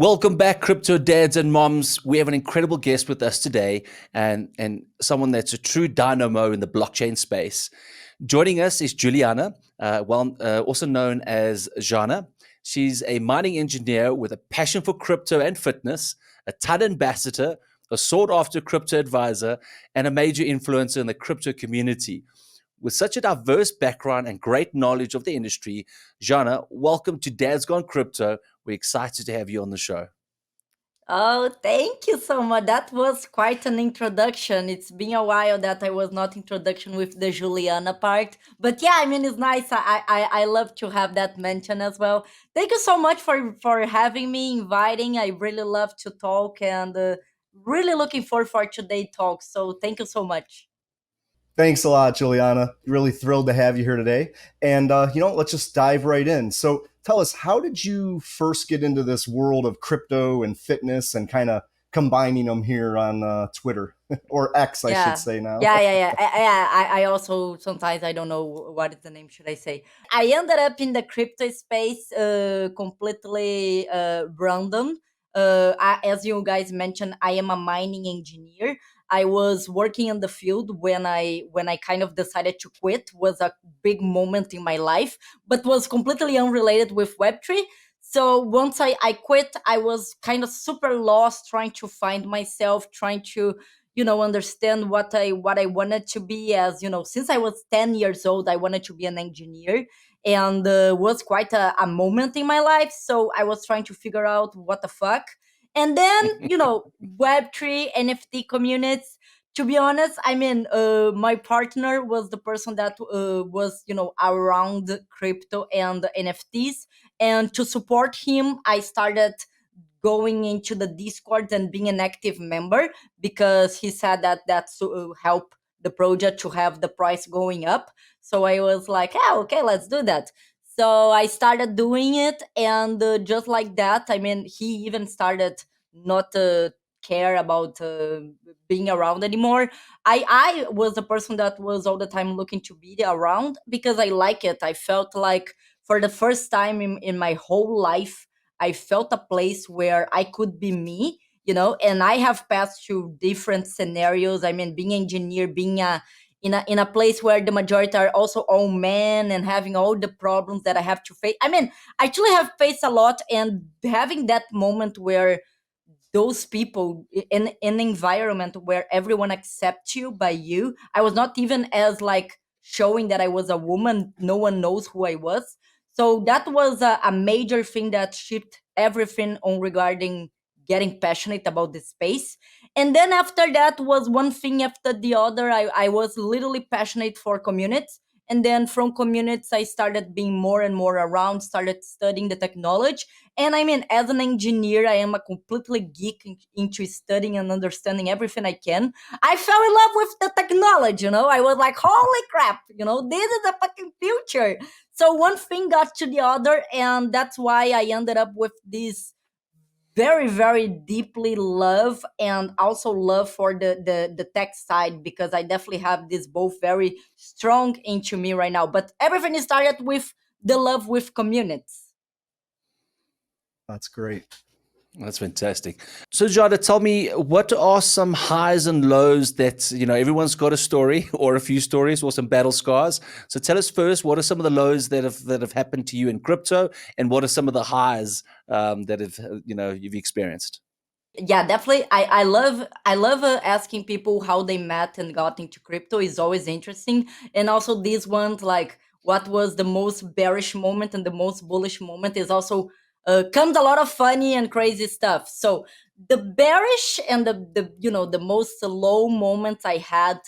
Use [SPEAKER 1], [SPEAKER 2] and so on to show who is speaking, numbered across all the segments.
[SPEAKER 1] Welcome back, crypto dads and moms. We have an incredible guest with us today, and someone that's a true dynamo in the blockchain space. Joining us is Juliana, also known as Jana. She's a mining engineer with a passion for crypto and fitness, a TUD ambassador, a sought after crypto advisor, and a major influencer in the crypto community. With such a diverse background and great knowledge of the industry, Jana, welcome to Dad's Gone Crypto. We're excited to have you on the show.
[SPEAKER 2] Oh, thank you so much. That was quite an introduction. It's been a while that I was not introduction with the Juliana part. But yeah, I mean it's nice. I love to have that mention as well. Thank you so much for having me, inviting. I really love to talk and really looking forward for today talk. So thank you so much.
[SPEAKER 3] Thanks a lot, Juliana. Really thrilled to have you here today. And, let's just dive right in. So tell us, how did you first get into this world of crypto and fitness and kind of combining them here on Twitter or X, I should
[SPEAKER 2] Yeah.
[SPEAKER 3] say now?
[SPEAKER 2] Yeah. I also sometimes I don't know what is the name should I say. I ended up in the crypto space completely random. As you guys mentioned, I am a mining engineer. I was working in the field when I kind of decided to quit. Was a big moment in my life, but was completely unrelated with Web3. So once I quit, I was kind of super lost, trying to find myself, trying to understand what I wanted to be. As since I was 10 years old, I wanted to be an engineer, and was quite a moment in my life. So I was trying to figure out what the fuck. And then Web3 NFT communities. To be honest, I mean, my partner was the person that was around crypto and NFTs, and to support him I started going into the Discord and being an active member, because he said that that's help the project to have the price going up. So I was like, yeah, okay, let's do that. So I started doing it, and just like that, I mean, he even started not care about being around anymore. I was the person that was all the time looking to be around, because I like it. I felt like for the first time in my whole life, I felt a place where I could be me, and I have passed through different scenarios. I mean, being engineer, being in a place where the majority are also all men and having all the problems that I have to face. I mean, I actually have faced a lot, and having that moment where those people in an environment where everyone accepts you by you. I was not even as like showing that I was a woman. No one knows who I was. So that was a major thing that shifted everything on regarding getting passionate about the space. And then after that was one thing after the other. I was literally passionate for communities. And then from communities, I started being more and more around, started studying the technology. And I mean, as an engineer, I am a completely geek into studying and understanding everything I can. I fell in love with the technology, I was like, holy crap, this is the fucking future. So one thing got to the other, and that's why I ended up with this very, very deeply love, and also love for the tech side, because I definitely have this both very strong into me right now. But everything started with the love with communities.
[SPEAKER 3] That's great.
[SPEAKER 1] That's fantastic. So, Jada, tell me, what are some highs and lows that, everyone's got a story or a few stories or some battle scars. So tell us first, what are some of the lows that have happened to you in crypto, and what are some of the highs that have, you've experienced?
[SPEAKER 2] Yeah, definitely. I love asking people how they met and got into crypto. Is always interesting. And also these ones, like what was the most bearish moment and the most bullish moment, is also comes a lot of funny and crazy stuff. So the bearish and the most low moments I had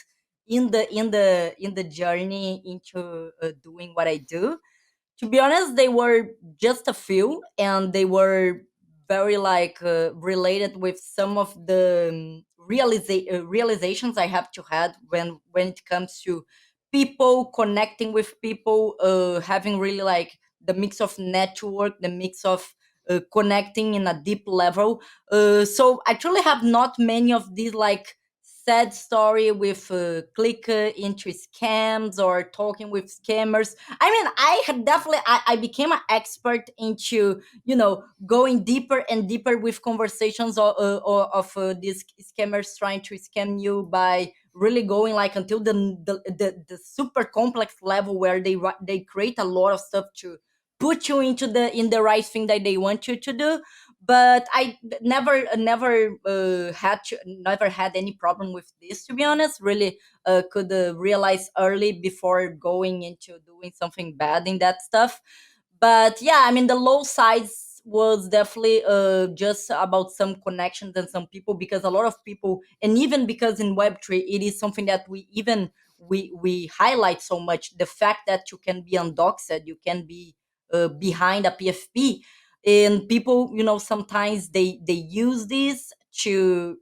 [SPEAKER 2] in the journey into doing what I do, to be honest, they were just a few, and they were very like related with some of the realizations I have to had when it comes to people connecting with people, having really like the mix of network, the mix of connecting in a deep level. So I truly have not many of these like sad story with click into scams or talking with scammers. I mean, I had definitely I became an expert into going deeper and deeper with conversations of these scammers trying to scam you by really going like until the super complex level where they create a lot of stuff to put you into the right thing that they want you to do. But I never had any problem with this, to be honest. Really could realize early before going into doing something bad in that stuff. But yeah, I mean, the low sides was definitely just about some connections and some people, because a lot of people, and even because in Web3 it is something that we highlight so much, the fact that you can be undoxed, you can be behind a PFP. And people, sometimes they use this to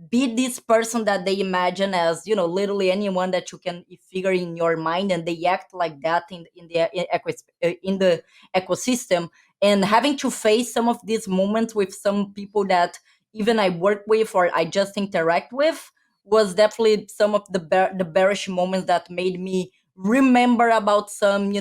[SPEAKER 2] be this person that they imagine as, literally anyone that you can figure in your mind, and they act like that in the ecosystem. And having to face some of these moments with some people that even I work with or I just interact with was definitely some of the bearish moments that made me remember about some,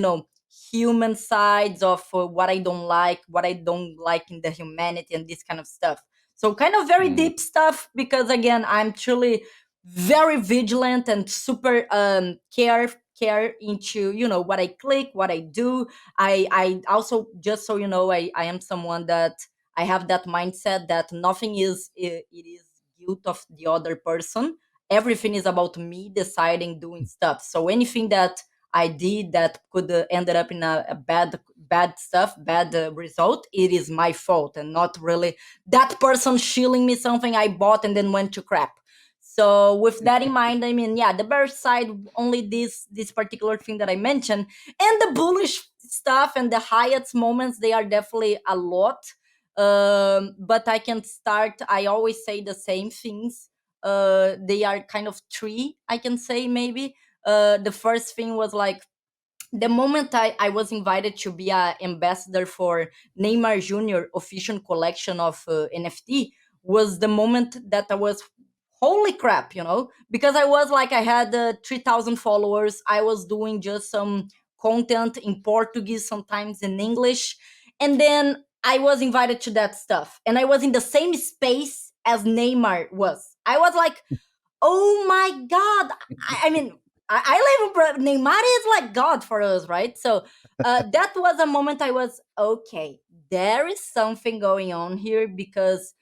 [SPEAKER 2] human sides of what I don't like in the humanity and this kind of stuff. So kind of very
[SPEAKER 3] Mm.
[SPEAKER 2] deep stuff, because again, I'm truly very vigilant and super care into what I click, what I do. I also, just so you know, I am someone that I have that mindset that nothing is it is guilt of the other person. Everything is about me deciding doing stuff. So anything that I did that could ended up in a bad stuff, bad result, it is my fault, and not really that person shilling me something I bought and then went to crap. So with that in mind, I mean, yeah, the bearish side, only this particular thing that I mentioned, and the bullish stuff and the highest moments, they are definitely a lot. But I can start. I always say the same things. They are kind of three, I can say, maybe. The first thing was like the moment I was invited to be an ambassador for Neymar Jr. official collection of NFT, was the moment that I was, holy crap, because I was like, I had 3,000 followers. I was doing just some content in Portuguese, sometimes in English. And then I was invited to that stuff. And I was in the same space as Neymar was. I was like, oh my God. I mean, I live in Neymar is like God for us, right? So that was a moment I was okay. There is something going on here, because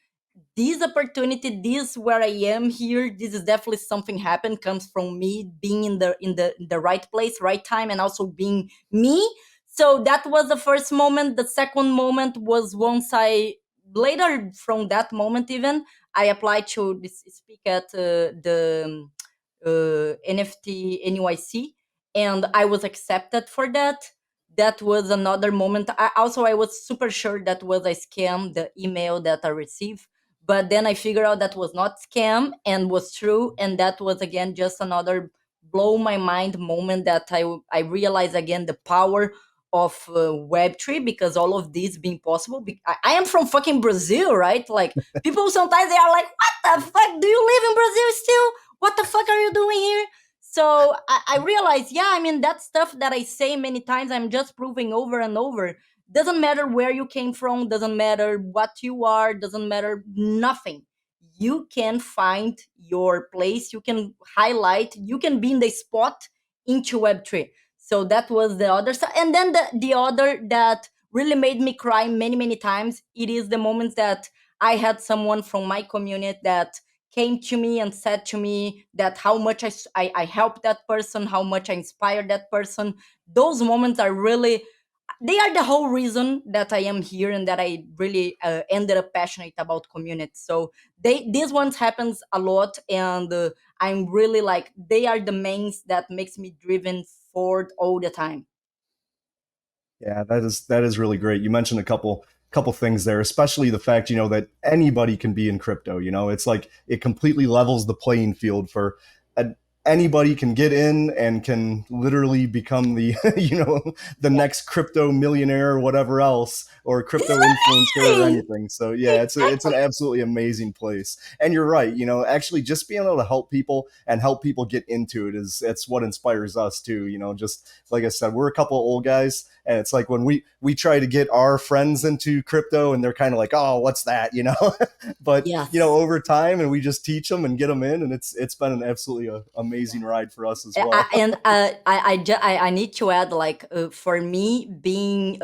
[SPEAKER 2] this opportunity, this where I am here, this is definitely something happened, comes from me being in the right place, right time, and also being me. So that was the first moment. The second moment was once I, later from that moment even, I applied to speak at the NFT NYC, and I was accepted for that. That was another moment. I was super sure that was a scam, the email that I received, but then I figured out that was not scam and was true, and that was again just another blow my mind moment that I realized again the power of Web3, because all of this being possible. I am from fucking Brazil, right? Like, people sometimes they are like, "What the fuck? Do you live in Brazil still? What the fuck are you doing here?" So I realized, yeah, I mean, that stuff that I say many times, I'm just proving over and over. Doesn't matter where you came from, doesn't matter what you are, doesn't matter nothing. You can find your place, you can highlight, you can be in the spot into Web3. So that was the other side. And then the other that really made me cry many, many times, it is the moments that I had someone from my community that came to me and said to me that how much I helped that person, how much I inspired that person. Those moments are really, they are the whole reason that I am here and that I really ended up passionate about community. So these ones happens a lot, and I'm really like, they are the mains that makes me driven forward all the time.
[SPEAKER 3] Yeah, that is really great. You mentioned a couple things there, especially the fact, that anybody can be in crypto. It's like it completely levels the playing field for uh, anybody can get in and can literally become the the next crypto millionaire or whatever else, or crypto influencer or anything. So yeah, it's an
[SPEAKER 2] Exactly.
[SPEAKER 3] absolutely amazing place. And you're right, actually just being able to help people and help people get into it is it's what inspires us too. Just like I said, we're a couple of old guys, and it's like when we try to get our friends into crypto, and they're kind of like, oh, what's that, but
[SPEAKER 2] Yes.
[SPEAKER 3] over time, and we just teach them and get them in, and it's been an absolutely amazing ride for us as well.
[SPEAKER 2] And I need to add, like, for me being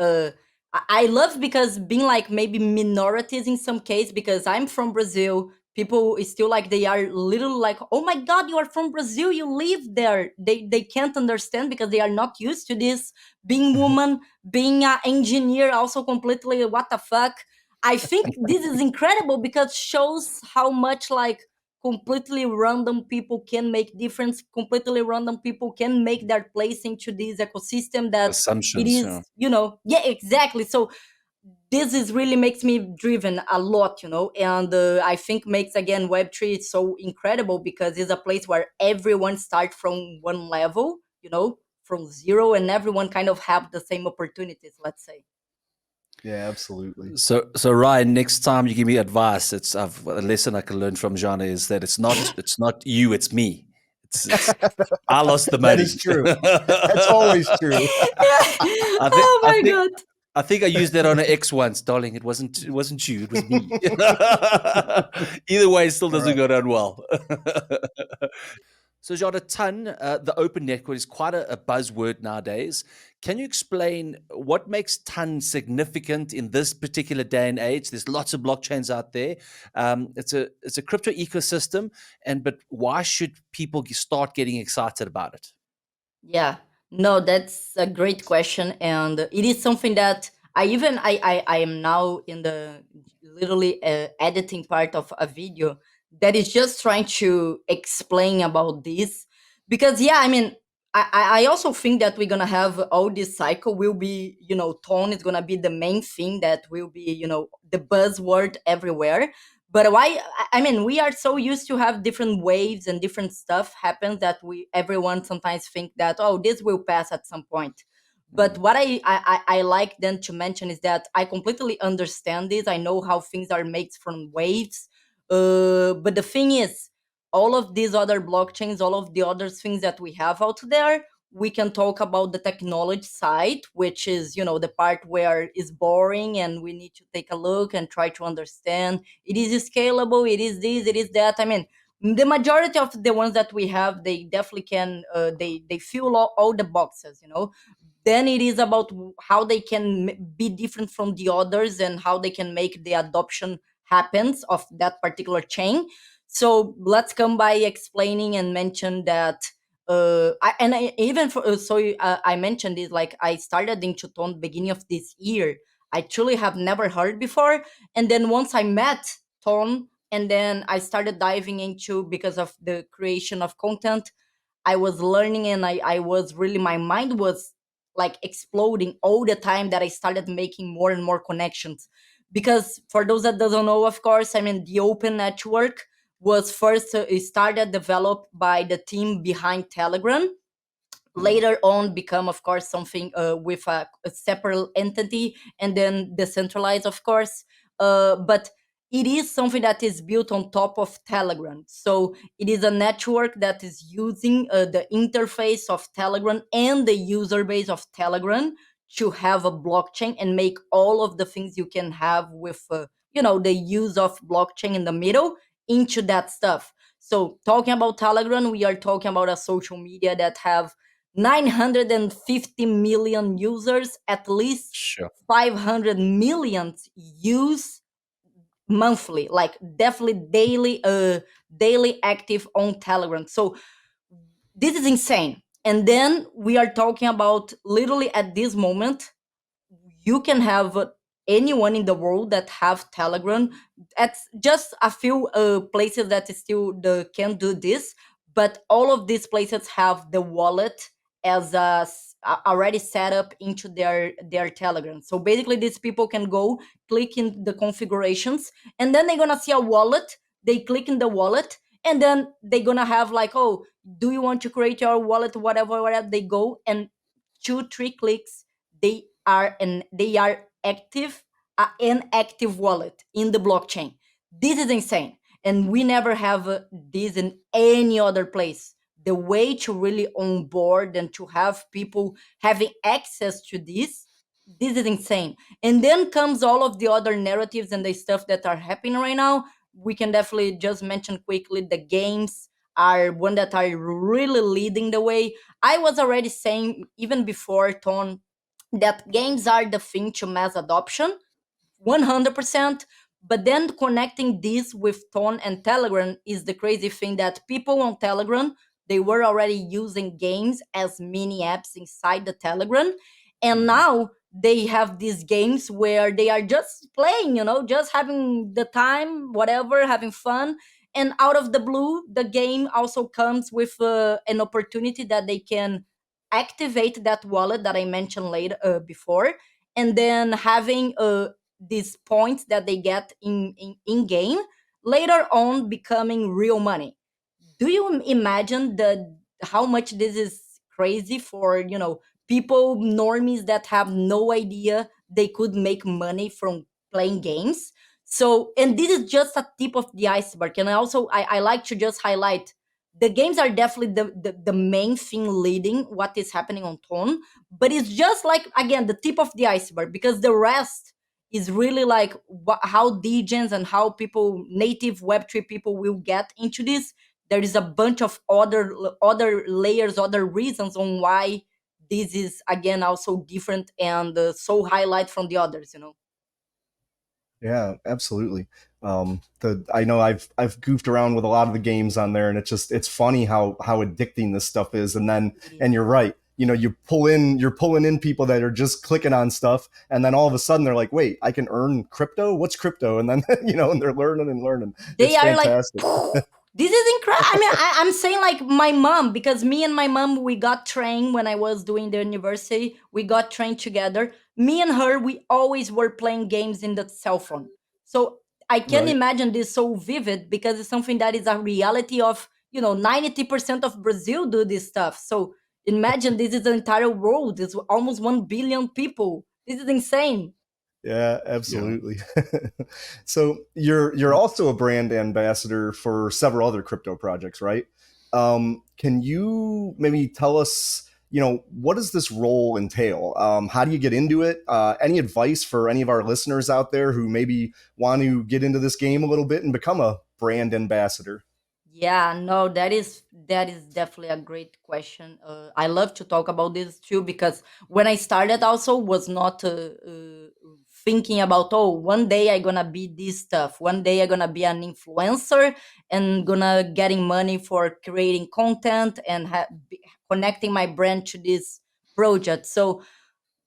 [SPEAKER 2] I love, because being like maybe minorities in some case, because I'm from Brazil. People is still like, they are little like, oh my god, you are from Brazil, you live there. They can't understand because they are not used to this. Being woman, being an engineer, also completely what the fuck. I think this is incredible because shows how much, like, completely random people can make difference. Completely random people can make their place into this ecosystem, that it
[SPEAKER 1] Assumptions. Yeah.
[SPEAKER 2] is, yeah, exactly. So this is really makes me driven a lot, and I think makes again Web3 so incredible, because it's a place where everyone starts from one level, from zero, and everyone kind of have the same opportunities, let's say.
[SPEAKER 3] Yeah, absolutely.
[SPEAKER 1] So Ryan, next time you give me advice, a lesson I can learn from Jana is that it's not you, it's me. It's I lost the
[SPEAKER 3] That is
[SPEAKER 1] money.
[SPEAKER 3] true. That's always true.
[SPEAKER 1] I think
[SPEAKER 2] Oh
[SPEAKER 1] I
[SPEAKER 2] my
[SPEAKER 1] think
[SPEAKER 2] god.
[SPEAKER 1] I think I used that on an X once, darling. It wasn't you, it was me. Either way, it still
[SPEAKER 3] All
[SPEAKER 1] doesn't
[SPEAKER 3] right.
[SPEAKER 1] go down well. So, Jana, the open network is quite a buzzword nowadays. Can you explain what makes ton significant in this particular day and age? There's lots of blockchains out there. It's a crypto ecosystem, but why should people start getting excited about it?
[SPEAKER 2] Yeah, no, that's a great question, and it is something that I am now in the literally editing part of a video that is just trying to explain about this, because yeah, I mean, I also think that we're gonna have all this cycle will be, tone is gonna be the main thing that will be, the buzzword everywhere. But why? I mean, we are so used to have different waves and different stuff happens that we everyone sometimes think that, oh, this will pass at some point. But
[SPEAKER 1] Mm,
[SPEAKER 2] what I like then to mention is that I completely understand this. I know how things are made from waves. But the thing is, all of these other blockchains, all of the other things that we have out there, we can talk about the technology side, which is, the part where it's boring and we need to take a look and try to understand. It is scalable, it is this, it is that. I mean, the majority of the ones that we have, they definitely can, they fill all the boxes, then it is about how they can be different from the others, and how they can make the adoption happens of that particular chain. So let's come by explaining and mention that, even for I mentioned this, like, I started in Chuton beginning of this year. I truly have never heard before, and then once I met Ton, and then I started diving into, because of the creation of content, I was learning, and I was really, my mind was like exploding all the time, that I started making more and more connections. Because for those that doesn't know, of course, I mean, the open network was first started developed by the team behind Telegram,
[SPEAKER 1] mm.
[SPEAKER 2] later on become, of course, something with a separate entity, and then decentralized, of course. But it is something that is built on top of Telegram. So it is a network that is using the interface of Telegram and the user base of Telegram to have a blockchain and make all of the things you can have with the use of blockchain in the middle into that stuff. So talking about Telegram, we are talking about a social media that have 950 million users, at least
[SPEAKER 1] Sure.
[SPEAKER 2] 500 million use monthly, like definitely daily active on Telegram. So this is insane. And then we are talking about, literally at this moment, you can have anyone in the world that have Telegram. That's just a few places that still can do this, but all of these places have the wallet as already set up into their Telegram. So basically, these people can go click in the configurations, and then they're gonna see a wallet. They click in the wallet, and then they're gonna have like, oh, do you want to create your wallet, whatever, whatever, they go, and 2 3 clicks, they are active, an active wallet in the blockchain. This is insane, and we never have this in any other place. The way to really onboard and to have people having access to this is insane. And then comes all of the other narratives and the stuff that are happening right now. We can definitely just mention quickly the games are one that are really leading the way. I was already saying even before Ton that games are the thing to mass adoption, 100%. But then connecting this with Tone and Telegram is the crazy thing that people on Telegram, they were already using games as mini apps inside the Telegram. And
[SPEAKER 3] Mhm.
[SPEAKER 2] now they have these games where they are just playing, just having the time, whatever, having fun. And out of the blue, the game also comes with an opportunity that they can activate that wallet that I mentioned later before, and then having these points that they get in game later on becoming real money. Do you imagine the how much this is crazy for people normies that have no idea they could make money from playing games? So, and this is just a tip of the iceberg. And I like to just highlight the games are definitely the main thing leading what is happening on Tone, but it's just like again the tip of the iceberg, because the rest is really like how degens and how people native web3 people will get into this. There is a bunch of other layers, other reasons on why this is again also different and so highlight from the others.
[SPEAKER 3] Yeah, absolutely. The I know I've goofed around with a lot of the games on there, and it's funny how addicting this stuff is.
[SPEAKER 2] It
[SPEAKER 3] And
[SPEAKER 2] is.
[SPEAKER 3] you're right. You're pulling in people that are just clicking on stuff, and then all of a sudden they're like, "Wait, I can earn crypto? What's crypto?" And then and they're learning and learning.
[SPEAKER 2] They
[SPEAKER 3] It's
[SPEAKER 2] are like,
[SPEAKER 3] fantastic.
[SPEAKER 2] this is incredible. I mean, I'm saying like my mom, because me and my mom, we got trained when I was doing the university. We got trained together. Me and her, we always were playing games in the cell phone. So I can
[SPEAKER 3] Right.
[SPEAKER 2] imagine this so vivid because it's something that is a reality of, 90% of Brazil do this stuff. So imagine this is the entire world. It's almost 1 billion people. This is insane.
[SPEAKER 3] Yeah,
[SPEAKER 1] Yeah.
[SPEAKER 3] absolutely. So you're also a brand ambassador for several other crypto projects, right? Can you maybe tell us, what does this role entail? How do you get into it? Any advice for any of our listeners out there who maybe want to get into this game a little bit and become a brand ambassador?
[SPEAKER 2] Yeah, no, that is definitely a great question. I love to talk about this too because when I started, also was not thinking about, oh, one day I gonna be this stuff. One day I gonna be an influencer and gonna getting money for creating content and connecting my brand to this project. So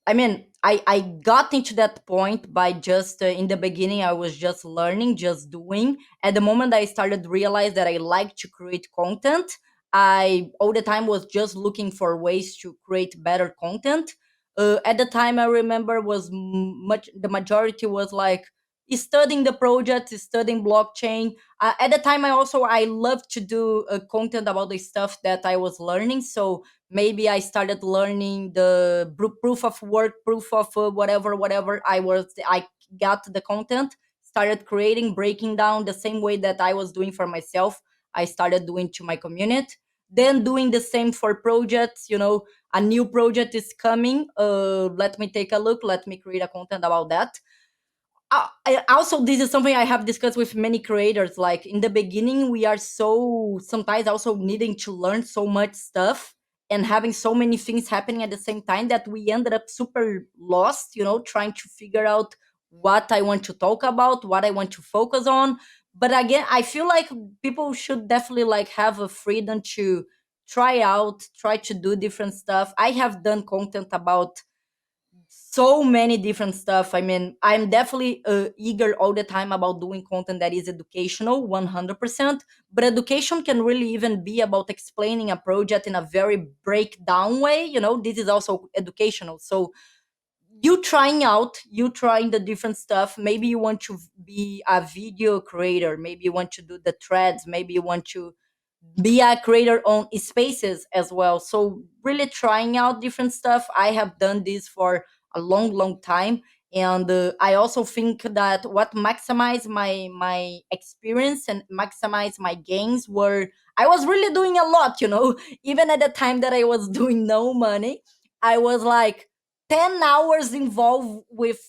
[SPEAKER 2] I mean, I got into that point by just in the beginning, I was just learning, just doing. At the moment I started realize that I like to create content, I all the time was just looking for ways to create better content. At the time, I remember was much the majority was like studying the project, studying blockchain. At the time, I loved to do content about the stuff that I was learning. So maybe I started learning the proof of work, proof of whatever I got the content, started creating, breaking down the same way that I was doing for myself. I started doing to my community, then doing the same for projects. A new project is coming. Let me take a look. Let me create a content about that. Also, this is something I have discussed with many creators. Like in the beginning, we are so sometimes also needing to learn so much stuff and having so many things happening at the same time that we ended up super lost, trying to figure out what I want to talk about, what I want to focus on. But again, I feel like people should definitely like have a freedom to try out, try to do different stuff. I have done content about so many different stuff. I mean, I'm definitely eager all the time about doing content that is educational, 100%. But education can really even be about explaining a project in a very breakdown way. This is also educational. So you trying the different stuff. Maybe you want to be a video creator. Maybe you want to do the threads. Maybe you want to be a creator on spaces as well. So really trying out different stuff. I have done this for a long time, and I also think that what maximized my experience and maximized my gains were, I was really doing a lot, even at the time that I was doing no money. I was like 10 hours involved with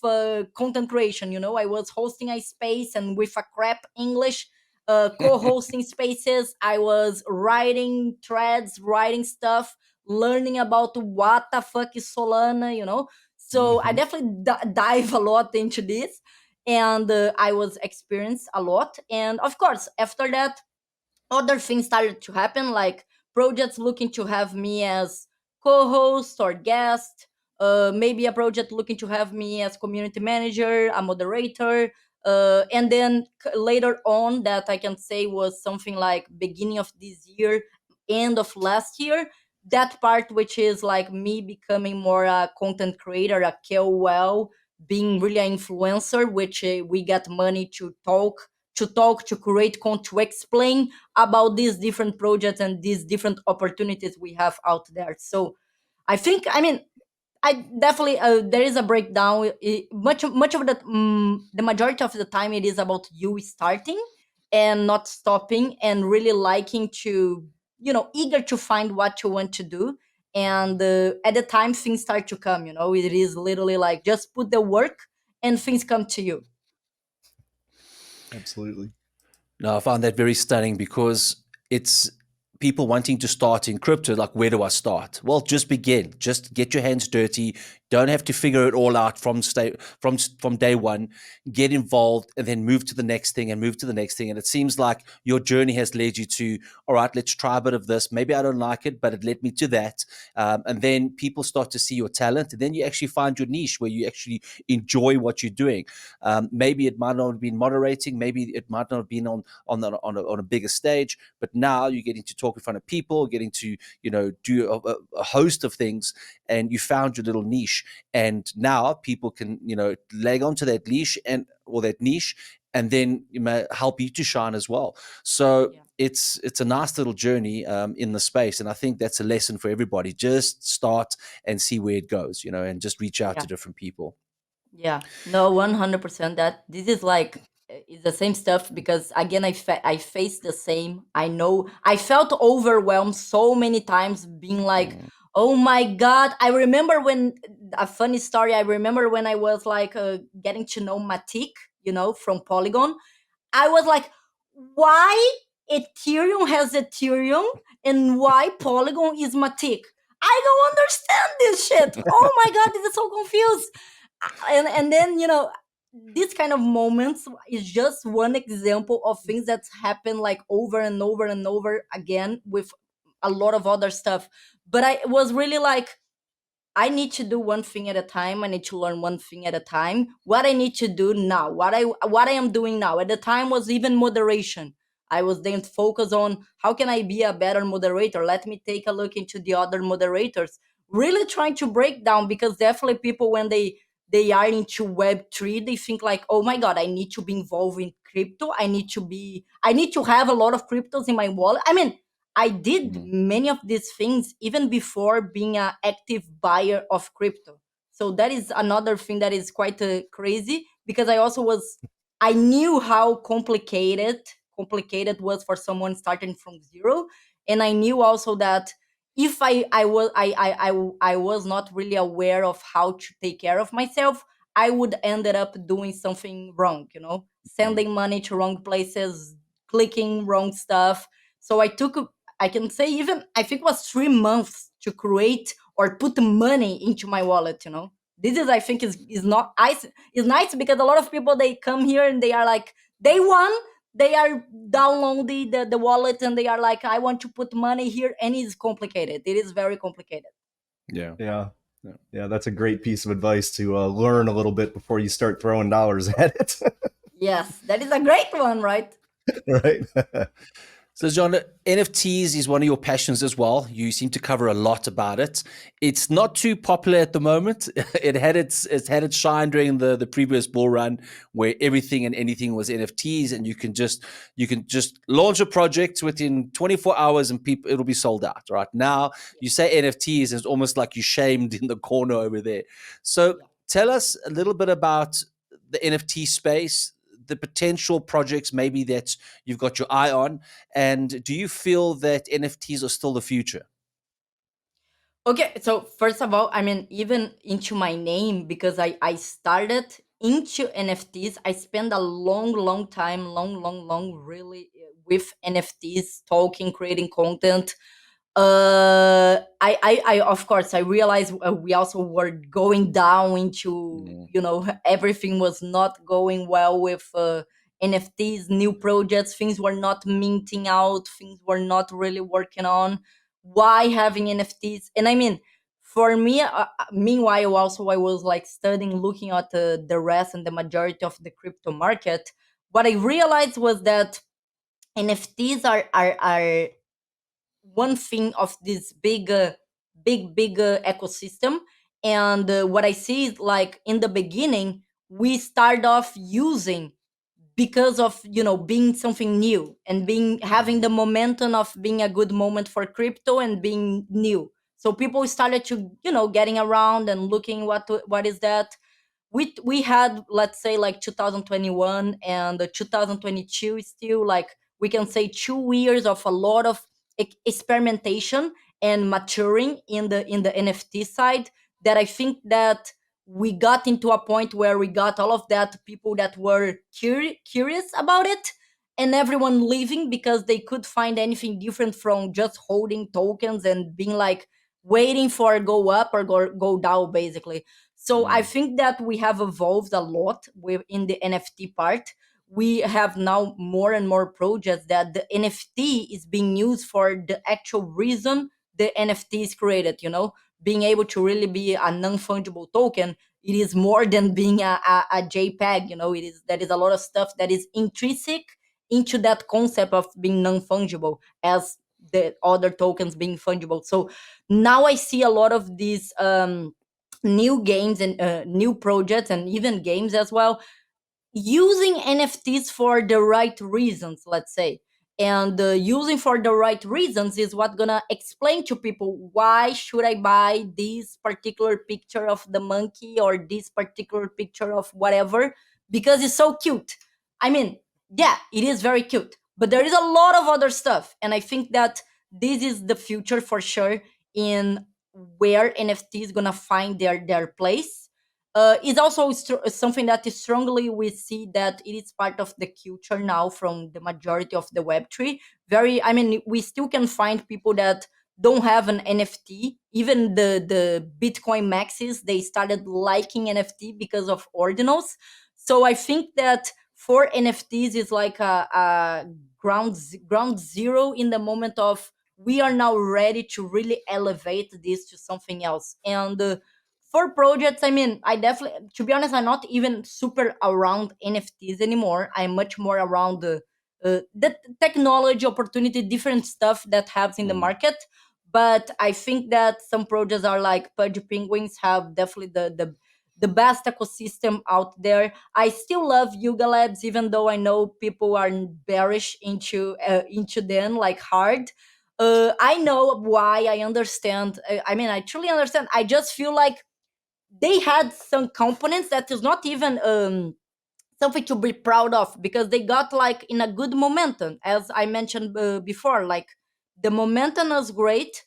[SPEAKER 2] content creation. I was hosting a space and with a crap English, co-hosting spaces. I was writing threads, writing stuff, learning about what the fuck is Solana. So I
[SPEAKER 3] Hmm.
[SPEAKER 2] definitely dive a lot into this, and I was experienced a lot. And of course, after that, other things started to happen, like projects looking to have me as co-host or guest, maybe a project looking to have me as community manager, a moderator, and then later on, that I can say was something like beginning of this year, end of last year, that part which is like me becoming more a content creator, a KOL, being really an influencer, which we get money to create content, to explain about these different projects and these different opportunities we have out there. So I mean, I definitely, there is a breakdown. Much of the majority of the time, it is about you starting and not stopping, and really liking to, eager to find what you want to do. And at the time things start to come, it is literally like just put the work and things come to you.
[SPEAKER 3] Absolutely.
[SPEAKER 1] No, I found that very stunning because it's people wanting to start in crypto. Like, where do I start? Well, just begin. Just get your hands dirty. Don't have to figure it all out from day one. Get involved and then move to the next thing and move to the next thing. And it seems like your journey has led you to, all right, let's try a bit of this. Maybe I don't like it, but it led me to that. And then people start to see your talent, and then you actually find your niche where you actually enjoy what you're doing. Maybe it might not have been moderating. Maybe it might not have been on a bigger stage, but now you're getting to talk in front of people, getting to do a host of things, and you found your little niche. And now people can leg onto that leash or that niche, and then help you to shine as well. So
[SPEAKER 2] Yeah.
[SPEAKER 1] it's a nice little journey in the space, and I think that's a lesson for everybody. Just start and see where it goes, and just reach out
[SPEAKER 2] Yeah.
[SPEAKER 1] to different people.
[SPEAKER 2] Yeah, no, 100%. That this is like, it's the same stuff, because again, I faced the same. I know I felt overwhelmed so many times, being like,
[SPEAKER 1] Mm.
[SPEAKER 2] oh my god. I remember when, a funny story. I remember when I was like getting to know Matic, from Polygon. I was like, why Ethereum has Ethereum and why Polygon is Matic? I don't understand this shit. Oh my god, this is so confused. And then, this kind of moments is just one example of things that's happened like over and over and over again with a lot of other stuff. But I was really like, I need to do one thing at a time. I need to learn one thing at a time. What I need to do now, what I am doing now. At the time was even moderation. I was then focused on how can I be a better moderator. Let me take a look into the other moderators. Really trying to break down, because definitely people, when they are into Web3, they think like, oh my god, I need to be involved in crypto. I need to have a lot of cryptos in my wallet. I mean, I did
[SPEAKER 1] Mhm.
[SPEAKER 2] many of these things even before being an active buyer of crypto. So that is another thing that is quite crazy, because I knew how complicated was for someone starting from zero, and I knew also that if I was not really aware of how to take care of myself, I would ended up doing something wrong,
[SPEAKER 1] Mhm.
[SPEAKER 2] sending money to wrong places, clicking wrong stuff. So I can say, even I think it was 3 months to create or put money into my wallet. This is, I think, is not nice. Is nice because a lot of people, they come here and they are like, day one, they are downloading the wallet and they are like, I want to put money here, and it's complicated. It is very complicated.
[SPEAKER 1] Yeah.
[SPEAKER 3] Yeah.
[SPEAKER 1] Yeah.
[SPEAKER 3] Yeah, that's a great piece of advice to learn a little bit before you start throwing dollars at it.
[SPEAKER 2] Yes, that is a great one, right?
[SPEAKER 3] Right?
[SPEAKER 1] So, John, NFTs is one of your passions as well. You seem to cover a lot about it. It's not too popular at the moment. It's had its shine during the previous bull run, where everything and anything was NFTs, and you can just launch a project within 24 hours and people it'll be sold out. Right now, you say NFTs, and it's almost like you shamed in the corner over there. So,
[SPEAKER 2] Yeah.
[SPEAKER 1] tell us a little bit about the NFT space, the potential projects maybe that you've got your eye on, and do you feel that NFTs are still the future?
[SPEAKER 2] Okay, so first of all, I mean, even into my name, because I started into NFTs, I spent a long time, long, really with NFTs, talking, creating content. I of course I realized we also were going down into,
[SPEAKER 1] Mm,
[SPEAKER 2] everything was not going well with NFTs, new projects, things were not minting out, things were not really working on. Why having NFTs? And I mean, for me, meanwhile, also I was like studying, looking at the rest and the majority of the crypto market. What I realized was that NFTs are one thing of this big ecosystem. And what I see is like in the beginning, we start off using because of being something new and being having the momentum of being a good moment for crypto and being new. So people started to getting around and looking what is that. We had, let's say, like 2021 and the 2022 is still like, we can say, 2 years of a lot of experimentation and maturing in the NFT side, that I think that we got into a point where we got all of that people that were curious about it, and everyone leaving because they could find anything different from just holding tokens and being like waiting for go up or go down, basically. So I
[SPEAKER 1] mm,
[SPEAKER 2] think that we have evolved a lot in the NFT part. We have now more and more projects that the NFT is being used for the actual reason the NFT is created, being able to really be a non-fungible token. It is more than being a JPEG, it is, there is a lot of stuff that is intrinsic into that concept of being non-fungible as the other tokens being fungible. So now I see a lot of these new games and new projects and even games as well, using NFTs for the right reasons, let's say. And using for the right reasons is what gonna explain to people why should I buy this particular picture of the monkey or this particular picture of whatever, because it's so cute. I mean, yeah, it is very cute, but there is a lot of other stuff, and I think that this is the future for sure in where NFT is gonna find their place. It's also something that is strongly we see that it is part of the culture now from the majority of the Web3. Very, I mean, we still can find people that don't have an NFT. Even the Bitcoin maxis, they started liking NFT because of ordinals. So I think that for NFTs is like a ground zero in the moment of we are now ready to really elevate this to something else. And for projects, I mean, I definitely, to be honest, I'm not even super around NFTs anymore. I'm much more around the technology opportunity, different stuff that happens in the
[SPEAKER 1] mm.
[SPEAKER 2] market. But I think that some projects are like Pudgy Penguins have definitely the best ecosystem out there. I still love Yuga Labs, even though I know people are bearish into them like hard. I know why. I understand. I mean, I truly understand. I just feel like they had some components that is not even something to be proud of, because they got like in a good momentum, as I mentioned before. Like the momentum was great,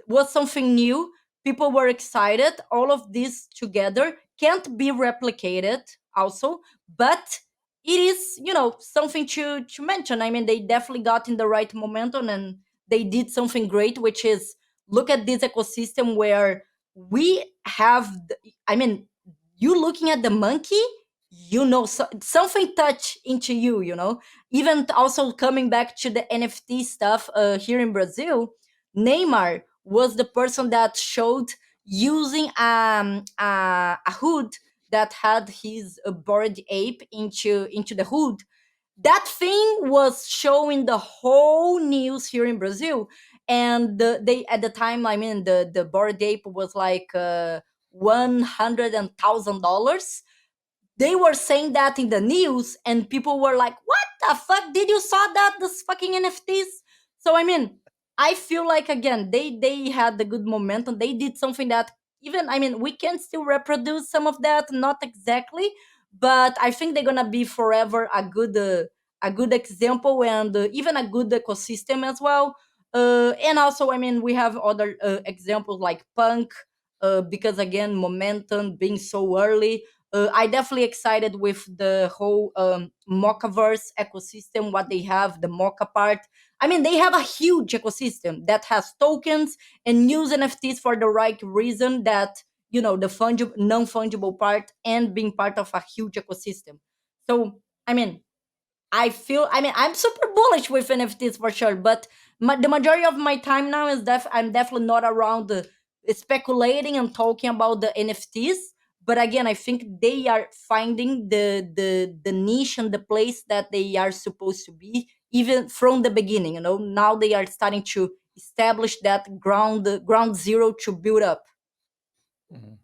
[SPEAKER 2] was something new, people were excited, all of this together can't be replicated also. But it is, something to mention. I mean, they definitely got in the right momentum and they did something great, which is look at this ecosystem where we have I mean, you looking at the monkey, something touch into you. Even also coming back to the NFT stuff, here in Brazil, Neymar was the person that showed using a hood that had his bored ape into the hood. that thing was showing the whole news here in Brazil. And they at the time, I mean, the Bored Ape was like $100,000. They were saying that in the news, and people were like, what the fuck, did you saw that, this fucking NFTs? So I mean, I feel like, again, they had the good momentum. They did something that, even, I mean, we can still reproduce some of that, not exactly, but I think they're gonna be forever a good example, and even a good ecosystem as well. And also, I mean, we have other examples like punk, because again, momentum being so early. I definitely excited with the whole Mochaverse ecosystem, what they have, the Mocha part. I mean, they have a huge ecosystem that has tokens and use NFTs for the right reason, that, you know, the fungible, non-fungible part, and being part of a huge ecosystem. So, I mean, I mean, I'm super bullish with NFTs for sure, but the majority of my time now is I'm definitely not around speculating and talking about the NFTs. But again, I think they are finding the niche and the place that they are supposed to be, even from the beginning. You know, now they are starting to establish that ground zero to build up.
[SPEAKER 1] Mhm.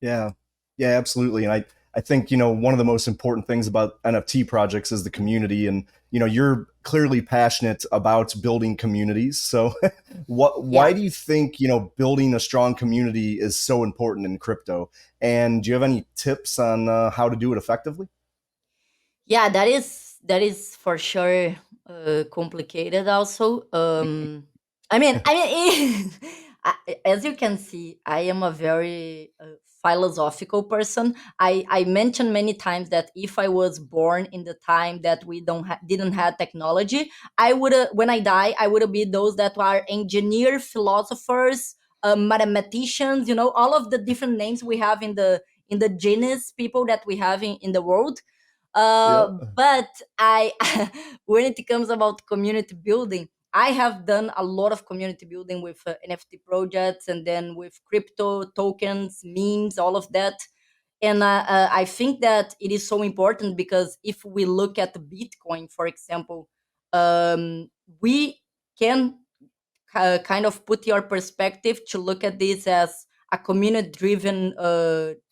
[SPEAKER 3] Yeah, yeah, absolutely. And I think, one of the most important things about NFT projects is the community. And, you're clearly passionate about building communities. So why
[SPEAKER 2] Yeah.
[SPEAKER 3] do you think, building a strong community is so important in crypto? And do you have any tips on how to do it effectively?
[SPEAKER 2] Yeah, that is for sure complicated also. I mean, as you can see, I am a very philosophical person. I mentioned many times that if I was born in the time that we didn't have technology, I would, when I die, I would be those that are engineer, philosophers, mathematicians, you know, all of the different names we have in the genus people that we have in the world.
[SPEAKER 3] Yeah.
[SPEAKER 2] But I, when it comes about community building, I have done a lot of community building with NFT projects, and then with crypto tokens, memes, all of that. And I think that it is so important, because if we look at the Bitcoin, for example, we can kind of put your perspective to look at this as a community driven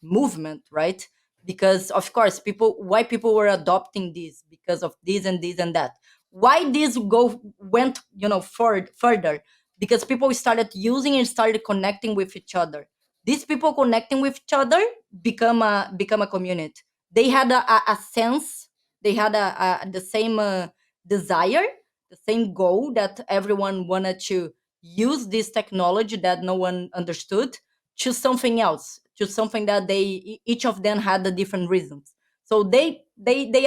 [SPEAKER 2] movement, right? Because of course, why people were adopting this, because of this and this and that. Why this go went, you know, further, because people started using and started connecting with each other. These people connecting with each other become a community. They had a sense, they had the same desire, the same goal, that everyone wanted to use this technology that no one understood to something else, to something that each of them had the different reasons. So they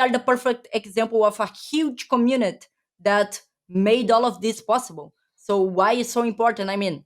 [SPEAKER 2] are the perfect example of a huge community that made all of this possible. So why is so important? I mean,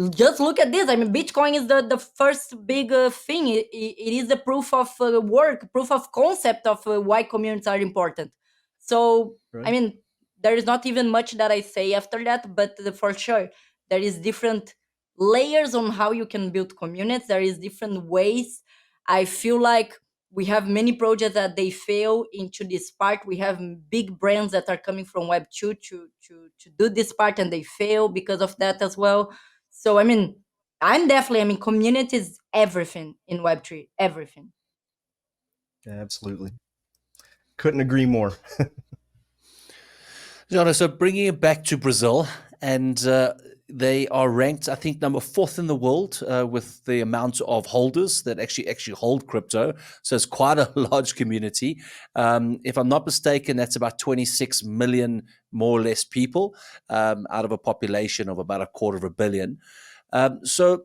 [SPEAKER 2] just look at this. I mean, Bitcoin is the first big thing. It is the proof of work, proof of concept of why communities are important. So I
[SPEAKER 3] Right.
[SPEAKER 2] mean, there is not even much that I say after that, but for sure there is different layers on how you can build communities. There is different ways. I feel like we have many projects that they fail into this part. We have big brands that are coming from Web 2 to do this part, and they fail because of that as well. So I mean, I mean, community is everything in Web3, everything.
[SPEAKER 3] Yeah, absolutely. Couldn't agree more.
[SPEAKER 1] Jana, so bringing it back to Brazil, and they are ranked, I think, number fourth in the world with the amount of holders that actually hold crypto. So it's quite a large community. If I'm not mistaken, that's about 26 million, more or less, people out of a population of about a quarter of a billion. So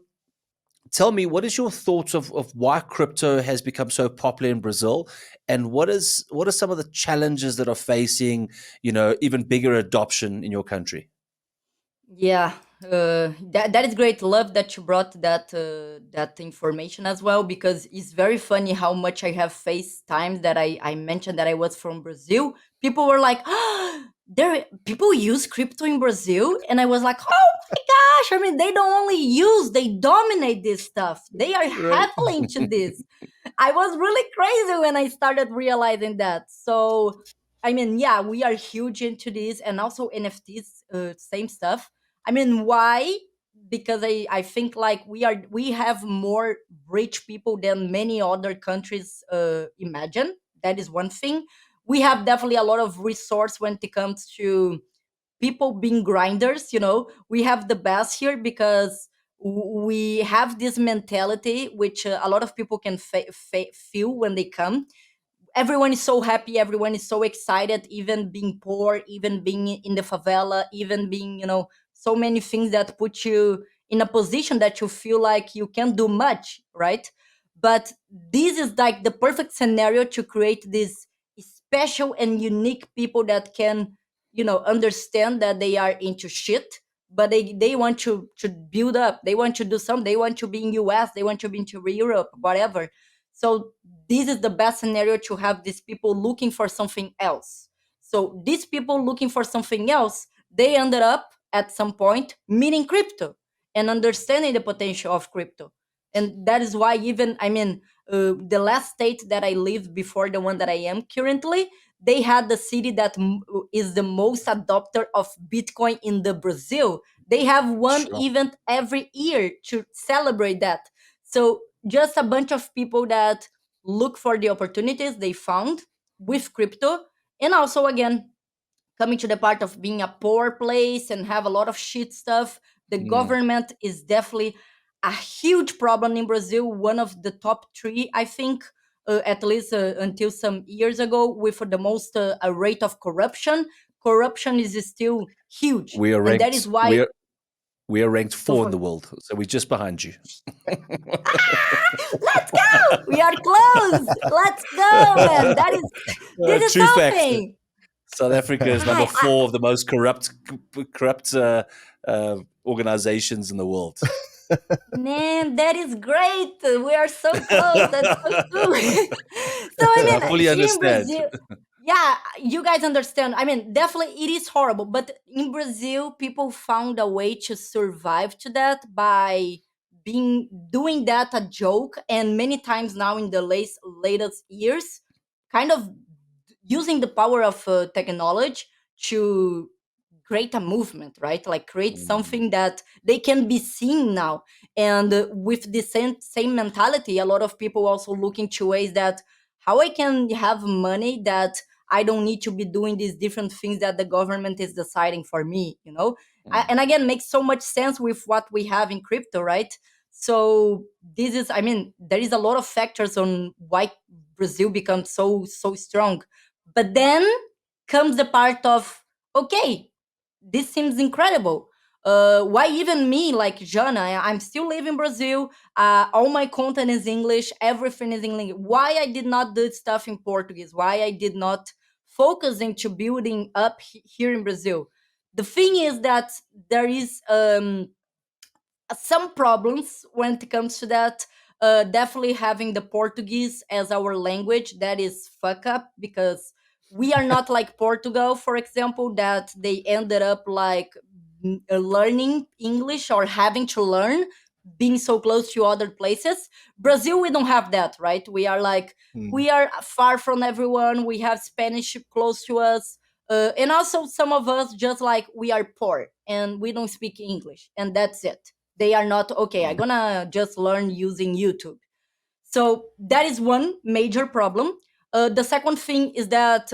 [SPEAKER 1] tell me, what is your thoughts of why crypto has become so popular in Brazil, and what are some of the challenges that are facing, even bigger adoption in your country?
[SPEAKER 2] Yeah, that is great. Love that you brought that information as well, because it's very funny how much I have faced times that I mentioned that I was from Brazil. People were like, there people use crypto in Brazil, and I was like, oh my gosh! I mean, they don't only use, they dominate this stuff. They are
[SPEAKER 1] Right.
[SPEAKER 2] heavily into this. I was really crazy when I started realizing that. So, I mean, yeah, we are huge into this, and also NFTs, same stuff. I mean, why? Because I think like we have more rich people than many other countries imagine. That is one thing. We have definitely a lot of resource when it comes to people being grinders. We have the best here because we have this mentality which a lot of people can feel when they come. Everyone is so happy, everyone is so excited, even being poor, even being in the favela, even being, so many things that put you in a position that you feel like you can't do much, right? But this is like the perfect scenario to create this special and unique people that can, understand that they are into shit, but they want to build up, they want to do something, they want to be in US, they want to be into Europe, whatever. So this is the best scenario to have these people looking for something else. So these people looking for something else, they ended up at some point meeting crypto and understanding the potential of crypto. And that is why, even, I mean, the last state that I lived before the one that I am currently, they had the city that is the most adopter of Bitcoin in the Brazil. They have one
[SPEAKER 1] Sure.
[SPEAKER 2] event every year to celebrate that. So just a bunch of people that look for the opportunities they found with crypto. And also, again, coming to the part of being a poor place and have a lot of shit stuff, the
[SPEAKER 1] Mm.
[SPEAKER 2] government is definitely a huge problem in Brazil. One of the top three, I think, at least until some years ago, with the most a rate of corruption. Corruption is still huge,
[SPEAKER 1] We are
[SPEAKER 2] and that
[SPEAKER 1] ranked.
[SPEAKER 2] is why.
[SPEAKER 1] We are ranked
[SPEAKER 2] Oh,
[SPEAKER 1] 4 in the world, so we're just behind you.
[SPEAKER 2] let's go. We are close. Let's go, man. This is
[SPEAKER 1] True facts.
[SPEAKER 2] something.
[SPEAKER 1] South Africa is number
[SPEAKER 2] I,
[SPEAKER 1] 4 of the most corrupt organizations in the world.
[SPEAKER 2] Man, that is great. We are so close. That's so cool. So, I
[SPEAKER 1] I
[SPEAKER 2] mean,
[SPEAKER 1] fully
[SPEAKER 2] here in
[SPEAKER 1] understand.
[SPEAKER 2] Brazil, yeah, you guys understand. I mean, definitely it is horrible, but in Brazil, people found a way to survive to that by being doing that a joke, and many times now in the latest years, kind of using the power of technology to create a movement, right? Like create
[SPEAKER 1] Mm,
[SPEAKER 2] something that they can be seen now. And with the same mentality, a lot of people also looking to ways that how I can have money that I don't need to be doing these different things that the government is deciding for me.
[SPEAKER 1] mm,
[SPEAKER 2] And again, makes so much sense with what we have in crypto, right? So this is, I mean, there is a lot of factors on why Brazil becomes so strong. But then comes the part of, okay, this seems incredible. Why even me, like Jana? I'm still living in Brazil. All my content is English. Everything is English. Why I did not do stuff in Portuguese? Why I did not focus into building up here in Brazil? The thing is that there is some problems when it comes to that. Definitely having the Portuguese as our language, that is fuck up, because we are not like Portugal, for example, that they ended up like learning English or having to learn, being so close to other places. Brazil, we don't have that, right? We are like,
[SPEAKER 3] Hmm.
[SPEAKER 2] we are far from everyone. We have Spanish close to us. And also, some of us just like we are poor and we don't speak English, and that's it. They are not okay. I'm
[SPEAKER 1] mm,
[SPEAKER 2] gonna just learn using YouTube. So that is one major problem. The second thing is that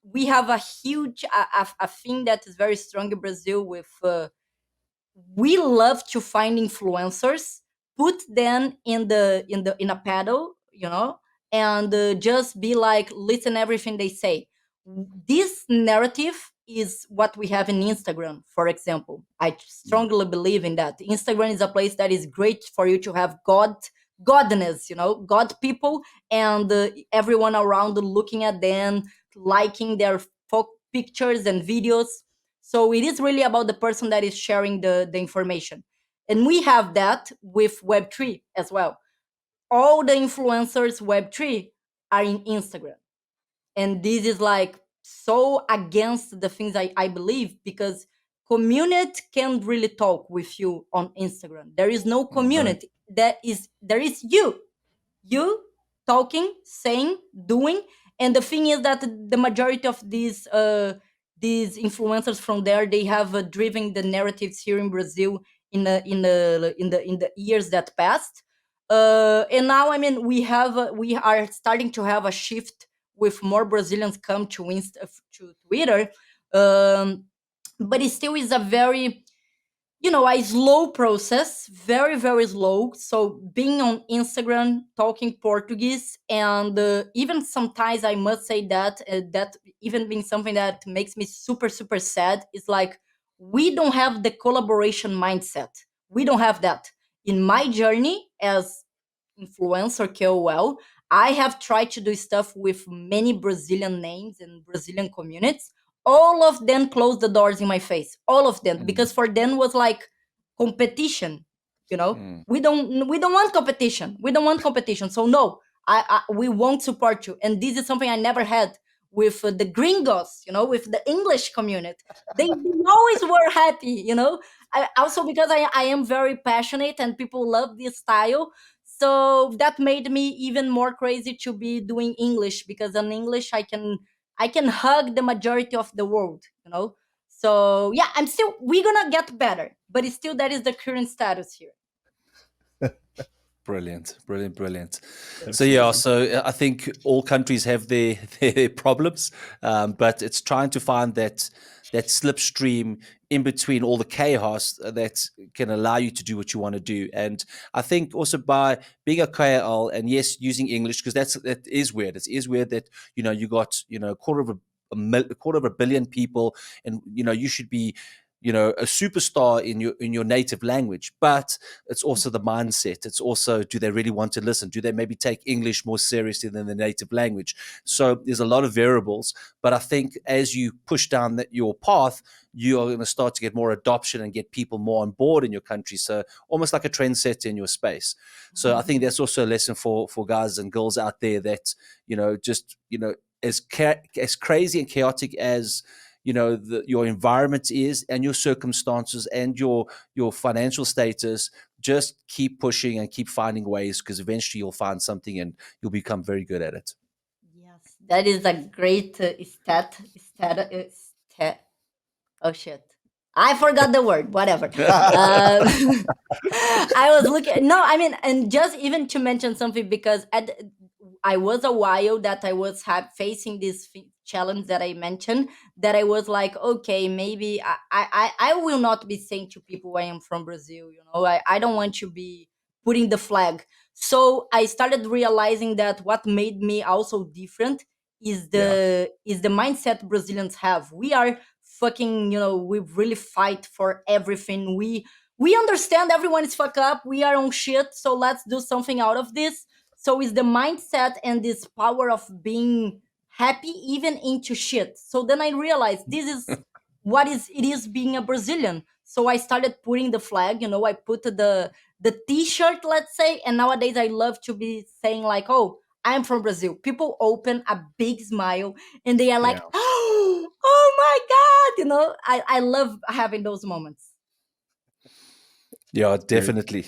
[SPEAKER 2] we have a huge a thing that is very strong in Brazil with we love to find influencers, put them in a pedal, and just be like, listen everything they say. This narrative is what we have in Instagram, for example. I
[SPEAKER 1] mm,
[SPEAKER 2] strongly believe in that. Instagram is a place that is great for you to have godness, God people, and everyone around looking at them, liking their pictures and videos. So it is really about the person that is sharing the information. And we have that with Web3 as well. All the influencers Web3 are in Instagram. And this is like so against the things I believe, because community can't really talk with you on Instagram. There is no
[SPEAKER 3] Right.
[SPEAKER 2] community. There is you talking, saying, doing. And the thing is that the majority of these influencers from there, they have driven the narratives here in Brazil in the years that passed. And now, I mean, we are starting to have a shift with more Brazilians come to Twitter. um, but it still is a very, a slow process, very, very slow. So being on Instagram, talking Portuguese, and even sometimes I must say that even being something that makes me super, super sad is like, we don't have the collaboration mindset. We don't have that. In my journey as influencer KOL, I have tried to do stuff with many Brazilian names and Brazilian communities. All of them closed the doors in my face. All of them,
[SPEAKER 1] Mm,
[SPEAKER 2] because for them was like competition.
[SPEAKER 1] mm,
[SPEAKER 2] We don't want competition. We don't want competition. So no, we won't support you. And this is something I never had with the gringos. With the English community. They always were happy. Also because I am very passionate and people love this style, so that made me even more crazy to be doing English, because in English I can hug the majority of the world. So yeah, we're gonna get better, but it's still that is the current status here.
[SPEAKER 1] brilliant, brilliant, brilliant. So yeah,
[SPEAKER 3] Absolutely.
[SPEAKER 1] so I think all countries have their their problems, but it's trying to find that slipstream in between all the chaos that can allow you to do what you want to do. And I think also by being a KL and yes, using English, because that is weird. It is weird that you got a quarter of a quarter of a billion people, and you should be a superstar in your native language. But it's also the mindset. It's also, do they really want to listen? Do they maybe take English more seriously than the native language? So there's a lot of variables. But I think as you push down your path, you are going to start to get more adoption and get people more on board in your country. So almost like a trendsetter in your space. So I think that's also a lesson for guys and girls out there that just as crazy and chaotic as your environment is, and your circumstances, and your financial status, just keep pushing and keep finding ways, because eventually you'll find something and you'll become very good at it.
[SPEAKER 2] Yes, that is a great stat. Oh shit. I forgot the word, whatever. I was looking, no, I mean, and just even to mention something, because I was a while that I was facing this challenge that I mentioned, that I was like, okay, maybe I will not be saying to people I am from Brazil. I don't want to be putting the flag. So I started realizing that what made me also different is
[SPEAKER 3] Yeah.
[SPEAKER 2] the mindset Brazilians have. We are fucking, we really fight for everything. We understand everyone is fuck up. We are on shit, so let's do something out of this. So it's the mindset and this power of being happy even into shit. So then I realized this is what it is being a Brazilian. So I started putting the flag. I put the T-shirt, let's say, and nowadays I love to be saying like, "Oh, I'm from Brazil." People open a big smile and they are like,
[SPEAKER 3] Yeah.
[SPEAKER 2] "Oh my god!" I love having those moments.
[SPEAKER 1] Yeah,
[SPEAKER 3] Great.
[SPEAKER 1] definitely.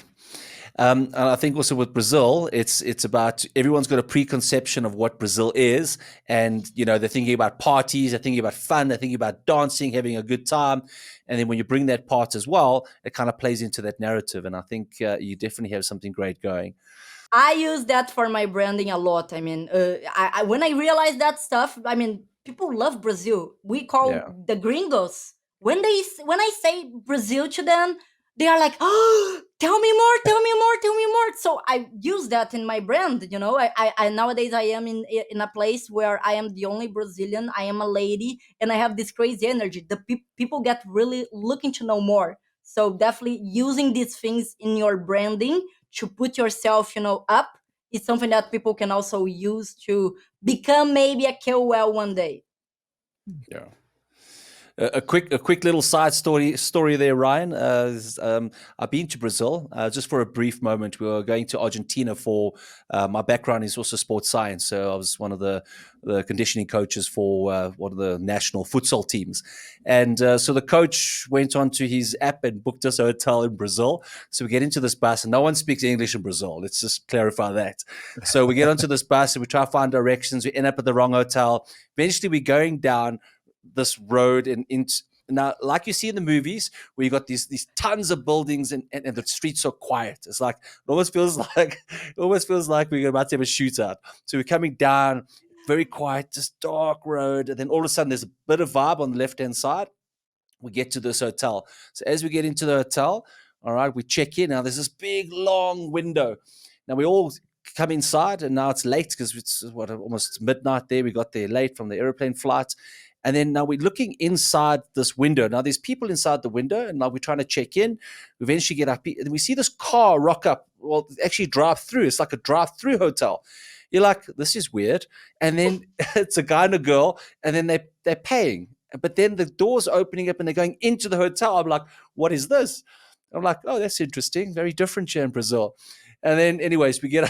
[SPEAKER 1] And I think also with Brazil, it's about, everyone's got a preconception of what Brazil is, and they're thinking about parties, they're thinking about fun, they're thinking about dancing, having a good time, and then when you bring that part as well, it kind of plays into that narrative. And I think you definitely have something great going.
[SPEAKER 2] I use that for my branding a lot. I mean, when I realized that stuff, I mean, people love Brazil. We call
[SPEAKER 1] Yeah.
[SPEAKER 2] the gringos. When I say Brazil to them, they are like, "Oh, tell me more, tell me more, tell me more." So I use that in my brand. I nowadays I am in a place where I am the only Brazilian. I am a lady, and I have this crazy energy. The people get really looking to know more. So definitely using these things in your branding to put yourself, up, is something that people can also use to become maybe a KOL one day.
[SPEAKER 1] Yeah. A quick little side story there, Ryan. I've been to Brazil just for a brief moment. We were going to Argentina for my background is also sports science, so I was one of the conditioning coaches for one of the national futsal teams, and so the coach went onto his app and booked us a hotel in Brazil. So we get into this bus, and no one speaks English in Brazil. Let's just clarify that. So we get onto this bus and we try to find directions. We end up at the wrong hotel. Eventually, we're going down this road and into now, like you see in the movies, where you got these tons of buildings and the streets are quiet. It's like it almost feels like we're about to have a shootout. So we're coming down, very quiet, just dark road, and then all of a sudden there's a bit of vibe on the left hand side. We get to this hotel. So as we get into the hotel, all right, we check in. Now there's this big long window. Now we all come inside, and now it's late because it's almost midnight there. We got there late from the airplane flight. And then now we're looking inside this window. Now there's people inside the window, and now we're trying to check in. We eventually get up, and we see this car rock up. Well, actually drive through. It's like a drive-through hotel. You're like, this is weird. And then it's a guy and a girl, and then they're paying. But then the door's opening up, and they're going into the hotel. I'm like, what is this? I'm like, oh, that's interesting. Very different here in Brazil. And then, anyways, we get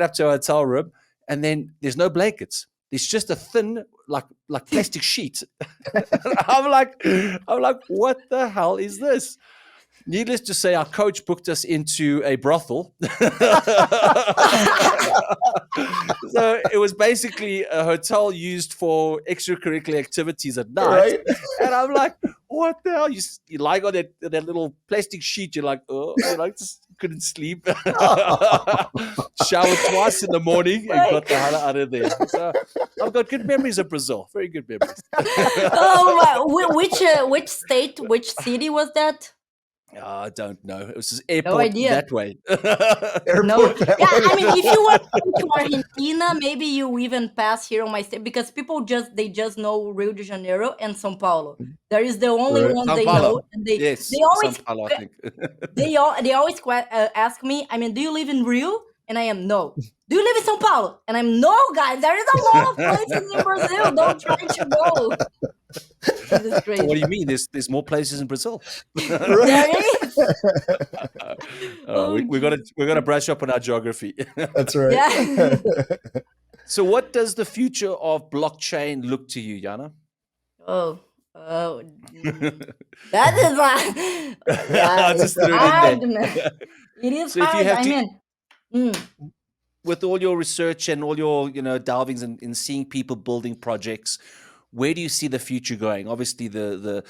[SPEAKER 1] up to our hotel room, and then there's no blankets. There's just a thin, like plastic sheet. I'm like, what the hell is this? Needless to say, our coach booked us into a brothel. So it was basically a hotel used for extracurricular activities at night.
[SPEAKER 3] Right?
[SPEAKER 1] And I'm like, what the hell? You lying on that little plastic sheet. You're like, oh, just couldn't sleep. Showered twice in the morning and got the hell out of there. So I've got good memories of Brazil. Very good memories.
[SPEAKER 2] Oh, which state, which city was that?
[SPEAKER 1] I don't know. It was just
[SPEAKER 2] No
[SPEAKER 1] airport
[SPEAKER 2] idea.
[SPEAKER 1] that way.
[SPEAKER 2] No,
[SPEAKER 3] Airport that
[SPEAKER 2] yeah,
[SPEAKER 3] way.
[SPEAKER 2] I mean, if you were to Argentina, maybe you even pass here on my state because people just know Rio de Janeiro and São Paulo. There is the only
[SPEAKER 3] Right.
[SPEAKER 2] one
[SPEAKER 1] São
[SPEAKER 2] they
[SPEAKER 1] Paulo.
[SPEAKER 2] know, and
[SPEAKER 1] Yes,
[SPEAKER 2] they always
[SPEAKER 1] São Paulo, I think.
[SPEAKER 2] they always ask me. I mean, do you live in Rio? And I am no. Do you live in São Paulo? And I'm no, guys. There is a lot of places in Brazil. Don't try to go. This is
[SPEAKER 1] So
[SPEAKER 2] crazy.
[SPEAKER 1] what do you mean? There's more places in Brazil.
[SPEAKER 2] There is.
[SPEAKER 1] We're gonna brush up on our geography.
[SPEAKER 3] That's right.
[SPEAKER 2] Yeah.
[SPEAKER 1] So, what does the future of blockchain look to you, Jana?
[SPEAKER 2] Oh, that is like, yeah,
[SPEAKER 1] I just
[SPEAKER 2] it's
[SPEAKER 1] threw it in
[SPEAKER 2] hard,
[SPEAKER 1] there.
[SPEAKER 2] man. It is
[SPEAKER 1] So, if you
[SPEAKER 2] hard.
[SPEAKER 1] have
[SPEAKER 2] I
[SPEAKER 1] to,
[SPEAKER 2] mean,
[SPEAKER 1] with all your research and all your delvings in seeing people building projects, where do you see the future going? Obviously, the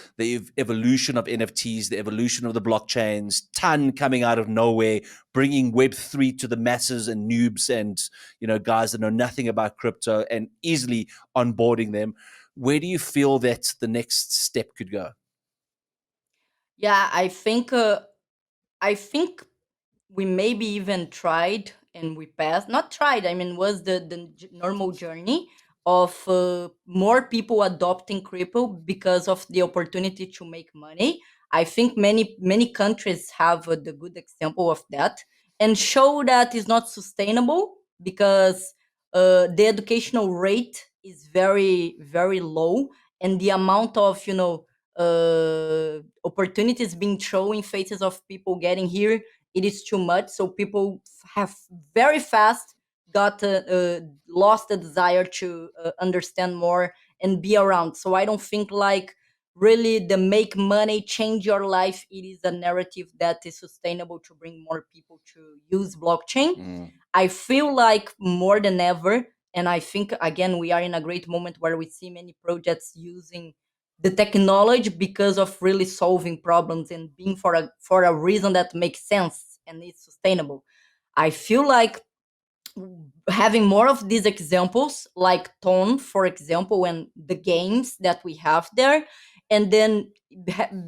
[SPEAKER 1] evolution of NFTs, the evolution of the blockchains, ton coming out of nowhere, bringing Web3 to the masses and noobs and guys that know nothing about crypto and easily onboarding them. Where do you feel that the next step could go?
[SPEAKER 2] yeah, I think we maybe even tried and we passed. Not tried. I mean, was the normal journey of more people adopting crypto because of the opportunity to make money. I think many countries have the good example of that and show that it's not sustainable because the educational rate is very low, and the amount of opportunities being thrown in faces of people getting here, it is too much. So people have very fast got lost the desire to understand more and be around. So I don't think like really the make money change your life. It is a narrative that is sustainable to bring more people to use blockchain.
[SPEAKER 1] Mm.
[SPEAKER 2] I feel like more than ever, and I think again we are in a great moment where we see many projects using the technology because of really solving problems and being for a reason that makes sense and is sustainable. I feel like having more of these examples like Tone, for example, and the games that we have there, and then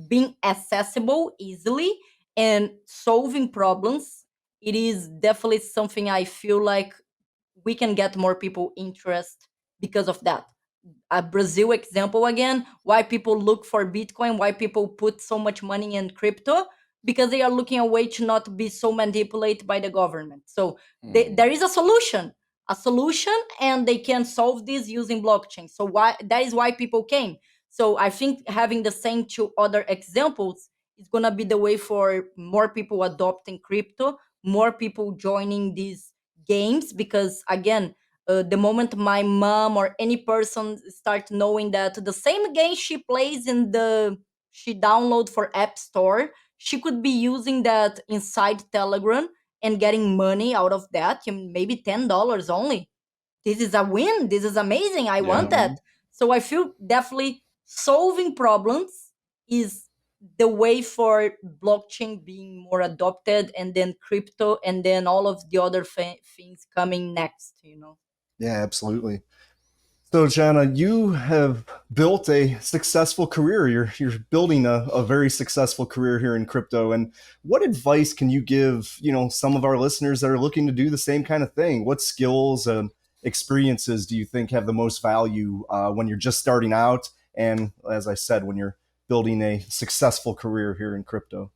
[SPEAKER 2] being accessible easily and solving problems, it is definitely something I feel like we can get more people interest because of that. A Brazil example again, why people look for Bitcoin, why people put so much money in crypto, because they are looking a way to not be so manipulated by the government. So
[SPEAKER 1] Mm.
[SPEAKER 2] there is a solution, and they can solve this using blockchain. So why that is why people came. So I think having the same two other examples is gonna be the way for more people adopting crypto, more people joining these games. Because again, the moment my mom or any person start knowing that the same game she plays in the she download for App Store, she could be using that inside Telegram and getting money out of that, maybe $10 only. This is a win. This is amazing. I want
[SPEAKER 3] Yeah.
[SPEAKER 2] that. So I feel definitely solving problems is the way for blockchain being more adopted, and then crypto, and then all of the other things coming next.
[SPEAKER 3] Yeah, absolutely. So, Jana, you have built a successful career. You're building a very successful career here in crypto. And what advice can you give, some of our listeners that are looking to do the same kind of thing? What skills and experiences do you think have the most value when you're just starting out? And as I said, when you're building a successful career here in crypto?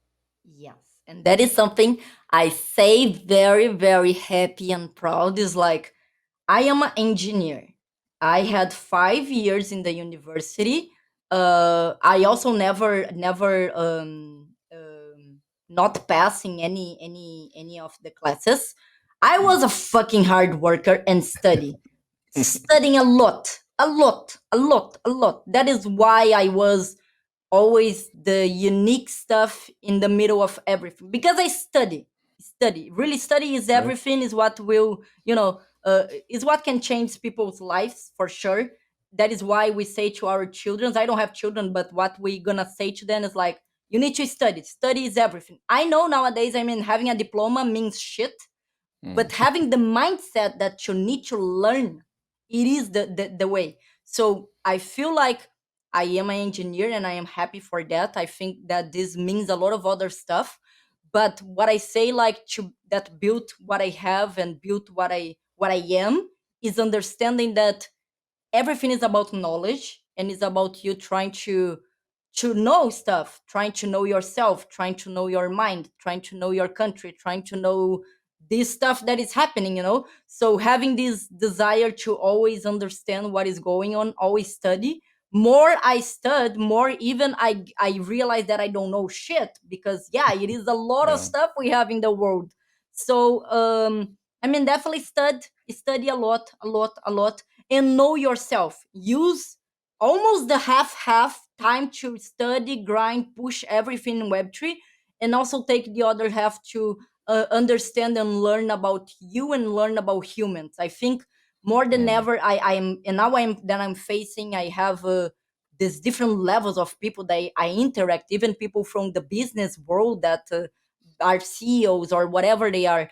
[SPEAKER 2] Yes. And that is something I say very, very happy and proud. Is like, I am an engineer. I had 5 years in the university. I also never not passing any of the classes. I was a fucking hard worker and studying a lot, a lot, a lot, a lot. That is why I was always the unique stuff in the middle of everything, because I study, really study is
[SPEAKER 3] Right.
[SPEAKER 2] everything, is what will, is what can change people's lives for sure. That is why we say to our children, I don't have children, but what we gonna say to them is like, you need to study is everything. I know nowadays, I mean, having a diploma means shit, but
[SPEAKER 1] Mm.
[SPEAKER 2] having the mindset that you need to learn, it is the way. So I feel like I am an engineer and I am happy for that. I think that this means a lot of other stuff, but what I say, like, that built what I have and built what I am, is understanding that everything is about knowledge, and it's about you trying to know stuff, trying to know yourself, trying to know your mind, trying to know your country, trying to know this stuff that is happening. So having this desire to always understand what is going on, always study. More I stud, more even I realize that I don't know shit, because yeah, it is a lot of
[SPEAKER 1] Yeah.
[SPEAKER 2] stuff we have in the world. So I mean, definitely study a lot, a lot, a lot, and know yourself. Use almost the half time to study, grind, push everything in Web3, and also take the other half to understand and learn about you and learn about humans. I think more than
[SPEAKER 1] Mm.
[SPEAKER 2] ever, I'm and now I'm facing. I have these different levels of people that I interact, even people from the business world that are CEOs or whatever they are.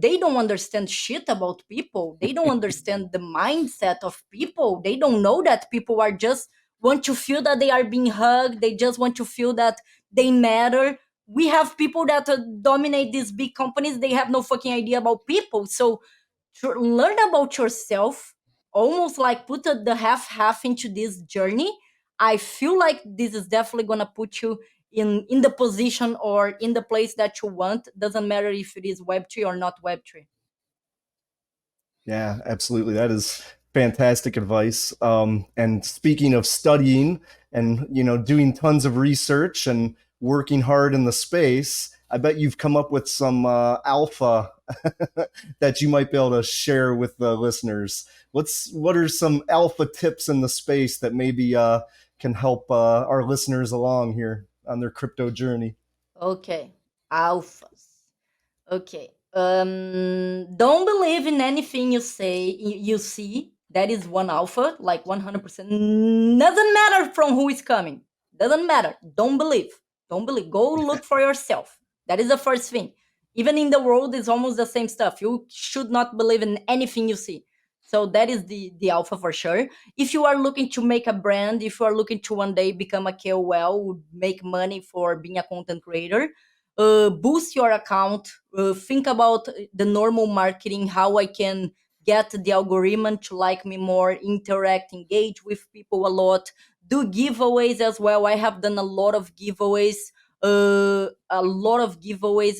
[SPEAKER 2] They don't understand shit about people. They don't understand the mindset of people. They don't know that people are just want to feel that they are being hugged. They just want to feel that they matter. We have people that dominate these big companies. They have no fucking idea about people. So to learn about yourself, almost like put the half into this journey. I feel like this is definitely gonna put you in the position or in the place that you want. Doesn't matter if it is Web3 or not Web3.
[SPEAKER 3] Yeah, absolutely. That is fantastic advice. And speaking of studying and doing tons of research and working hard in the space, I bet you've come up with some alpha that you might be able to share with the listeners. What are some alpha tips in the space that maybe can help our listeners along here on their crypto journey?
[SPEAKER 2] Okay, alphas. Okay. Don't believe in anything you see. That is one alpha, like 100%. Doesn't matter from who is coming. Doesn't matter. Don't believe. Don't believe. Go look for yourself. That is the first thing. Even in the world, it's almost the same stuff. You should not believe in anything you see. So that is the alpha for sure. If you are looking to make a brand, if you are looking to one day become a KOL, make money for being a content creator, boost your account, think about the normal marketing, how I can get the algorithm to like me more, interact, engage with people a lot, do giveaways as well. I have done a lot of giveaways,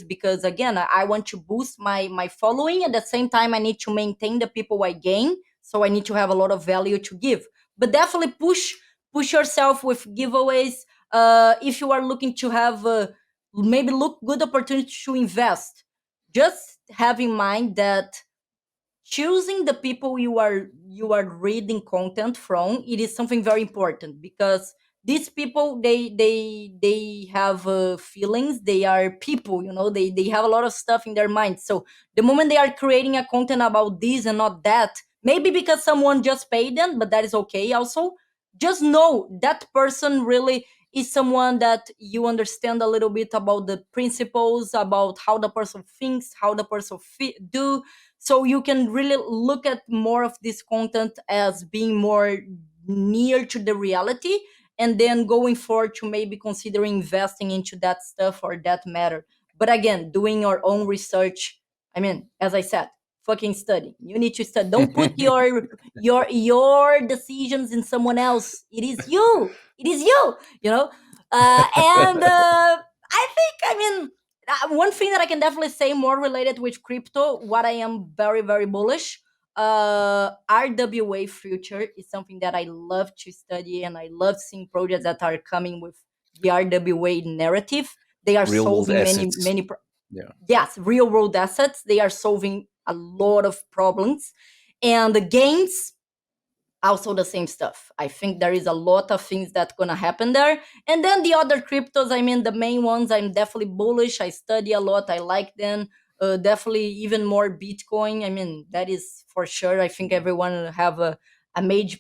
[SPEAKER 2] because again, I want to boost my following. At the same time, I need to maintain the people I gain, so I need to have a lot of value to give. But definitely push yourself with giveaways. If you are looking to have maybe look good opportunity to invest, just have in mind that choosing the people you are reading content from, it is something very important, because these people, they have feelings. They are people, they have a lot of stuff in their minds. So the moment they are creating a content about this and not that, maybe because someone just paid them, but that is okay also, just know that person really is someone that you understand a little bit about the principles, about how the person thinks, how the person do. So you can really look at more of this content as being more near to the reality, and then going forward to maybe considering investing into that stuff or that matter. But again, doing your own research. I mean, as I said, fucking study. You need to study. Don't put your decisions in someone else. It is you. It is you. And I think, I mean, one thing that I can definitely say more related with crypto, what I am very, very bullish. RWA future is something that I love to study, and I love seeing projects that are coming with the RWA narrative. They are
[SPEAKER 1] Real world
[SPEAKER 2] solving many,
[SPEAKER 1] assets.
[SPEAKER 2] many.
[SPEAKER 1] Yeah.
[SPEAKER 2] Yes, real world assets. They are solving a lot of problems, and the gains also the same stuff. I think there is a lot of things that gonna happen there. And then the other cryptos, I mean, the main ones, I'm definitely bullish. I study a lot. I like them. Definitely even more Bitcoin. I mean, that is for sure. I think everyone have a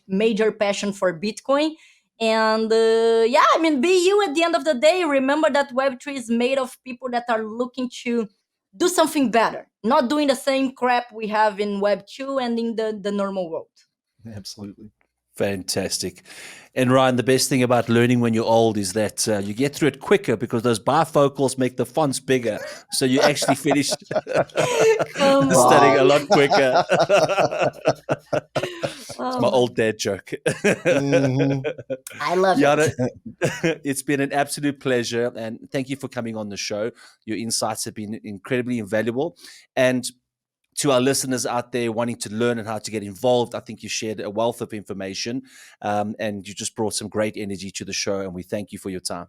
[SPEAKER 2] major passion for Bitcoin. And yeah, I mean, be you at the end of the day. Remember that Web3 is made of people that are looking to do something better, not doing the same crap we have in Web2 and in the normal world.
[SPEAKER 3] Absolutely.
[SPEAKER 1] Fantastic. And Ryan, the best thing about learning when you're old is that you get through it quicker because those bifocals make the fonts bigger. So you actually finish
[SPEAKER 2] Come
[SPEAKER 1] studying a
[SPEAKER 2] on.
[SPEAKER 1] lot quicker.
[SPEAKER 2] Oh
[SPEAKER 1] It's my
[SPEAKER 2] my-
[SPEAKER 1] old dad joke.
[SPEAKER 3] Mhm.
[SPEAKER 2] I love
[SPEAKER 1] Jana,
[SPEAKER 2] it.
[SPEAKER 1] it's been an absolute pleasure. And thank you for coming on the show. Your insights have been incredibly invaluable. And to our listeners out there wanting to learn and how to get involved, I think you shared a wealth of information, and you just brought some great energy to the show, and we thank you for your time.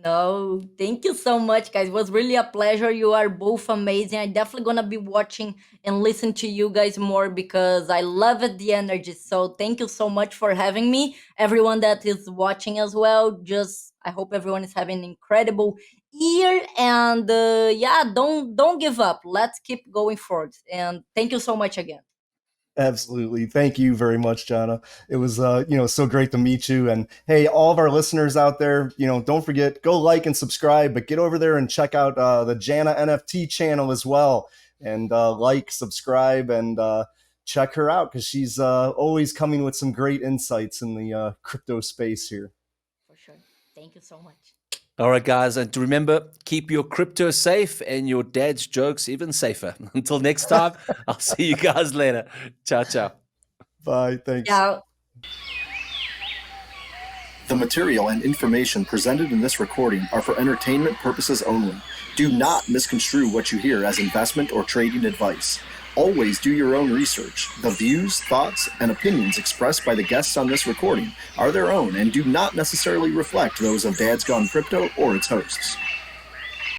[SPEAKER 2] No, thank you so much, guys. It was really a pleasure. You are both amazing. I'm definitely gonna be watching and listen to you guys more because I love it, the energy. So thank you so much for having me. Everyone that is watching as well. Just I hope everyone is having an incredible year. And yeah, don't give up. Let's keep going forward. And thank you so much again.
[SPEAKER 3] Absolutely. Thank you very much, Jana. It was, so great to meet you. And hey, all of our listeners out there, don't forget, go like and subscribe, but get over there and check out the Jana NFT channel as well. And like, subscribe, and check her out because she's always coming with some great insights in the crypto space here.
[SPEAKER 2] For sure. Thank you so much.
[SPEAKER 1] All right, guys, and to remember, keep your crypto safe and your dad's jokes even safer. Until next time, I'll see you guys later. Ciao, ciao.
[SPEAKER 3] Bye. Thanks.
[SPEAKER 2] Yeah.
[SPEAKER 4] The material and information presented in this recording are for entertainment purposes only. Do not misconstrue what you hear as investment or trading advice. Always do your own research. The views, thoughts, and opinions expressed by the guests on this recording are their own and do not necessarily reflect those of Dad's Gone Crypto or its hosts.